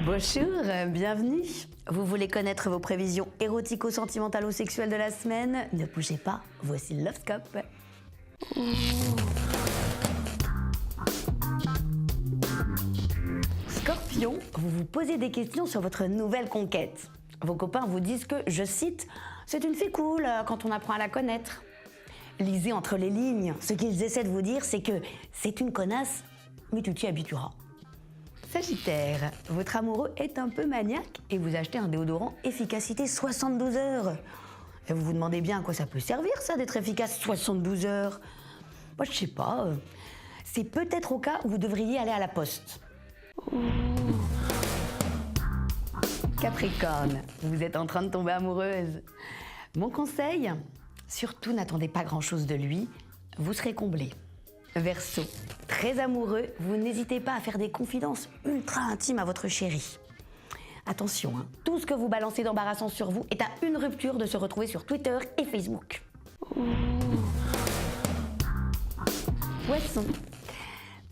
Bonjour, bienvenue. Vous voulez connaître vos prévisions érotico-sentimentalo-sexuelles de la semaine? Ne bougez pas, voici l'Lovescope. Scorpion, vous vous posez des questions sur votre nouvelle conquête. Vos copains vous disent que, je cite, « c'est une fille cool quand on apprend à la connaître ». Lisez entre les lignes. Ce qu'ils essaient de vous dire, c'est que c'est une connasse, mais tu t'y habitueras. Sagittaire, votre amoureux est un peu maniaque et vous achetez un déodorant efficacité 72 heures. Et vous vous demandez bien à quoi ça peut servir, ça, d'être efficace 72 heures. Moi, je sais pas. C'est peut-être au cas où vous devriez aller à la poste. Capricorne, vous êtes en train de tomber amoureuse. Mon conseil, surtout n'attendez pas grand-chose de lui, vous serez comblé. Verseau, très amoureux, vous n'hésitez pas à faire des confidences ultra intimes à votre chéri. Attention, tout ce que vous balancez d'embarrassant sur vous est à une rupture de se retrouver sur Twitter et Facebook. Poisson,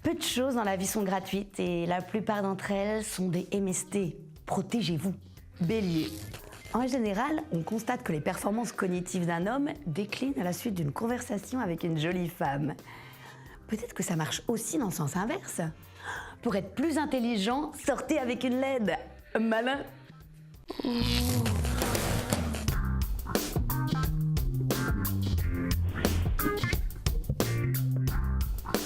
peu de choses dans la vie sont gratuites et la plupart d'entre elles sont des MST. Protégez-vous. Bélier, en général, on constate que les performances cognitives d'un homme déclinent à la suite d'une conversation avec une jolie femme. Peut-être que ça marche aussi dans le sens inverse. Pour être plus intelligent, sortez avec une LED. Malin.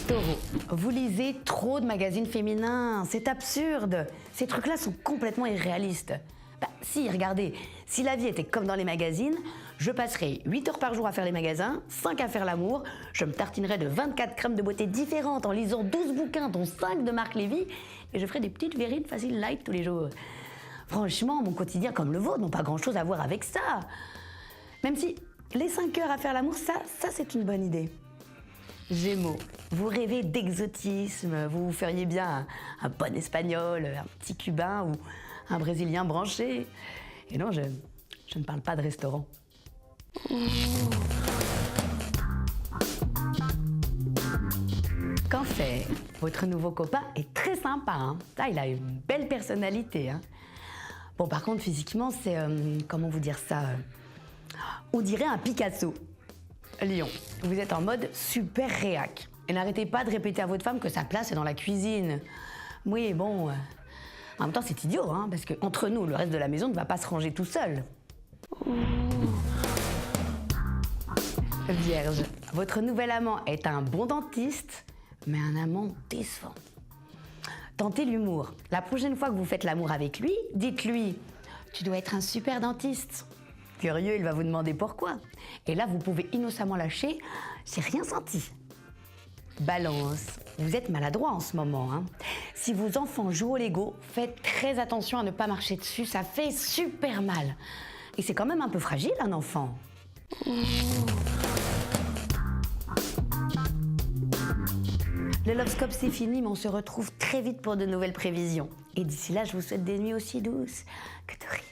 Taureau, vous lisez trop de magazines féminins, c'est absurde. Ces trucs-là sont complètement irréalistes. Bah si, regardez, si la vie était comme dans les magazines, je passerais 8 heures par jour à faire les magasins, 5 à faire l'amour, je me tartinerais de 24 crèmes de beauté différentes en lisant 12 bouquins dont 5 de Marc Lévy et je ferais des petites verrines faciles light tous les jours. Franchement, mon quotidien comme le vôtre n'ont pas grand-chose à voir avec ça. Même si les 5 heures à faire l'amour, ça c'est une bonne idée. Gémeaux, vous rêvez d'exotisme, vous feriez bien un bon espagnol, un petit cubain ou un brésilien branché. Et non, je ne parle pas de restaurant. Cancer, votre nouveau copain est très sympa. Ah, il a une belle personnalité. Bon, par contre, physiquement, c'est... comment vous dire ça on dirait un Picasso. Lion, vous êtes en mode super réac. Et n'arrêtez pas de répéter à votre femme que sa place est dans la cuisine. Oui, bon... en même temps, c'est idiot, parce qu'entre nous, le reste de la maison ne va pas se ranger tout seul. Vierge, votre nouvel amant est un bon dentiste, mais un amant décevant. Tentez l'humour. La prochaine fois que vous faites l'amour avec lui, dites-lui « Tu dois être un super dentiste ». Curieux, il va vous demander pourquoi. Et là, vous pouvez innocemment lâcher « J'ai rien senti ». Balance, vous êtes maladroit en ce moment. Si vos enfants jouent au Lego, faites très attention à ne pas marcher dessus, ça fait super mal. Et c'est quand même un peu fragile, un enfant. Le Lovescope, c'est fini, mais on se retrouve très vite pour de nouvelles prévisions. Et d'ici là, je vous souhaite des nuits aussi douces que torrides.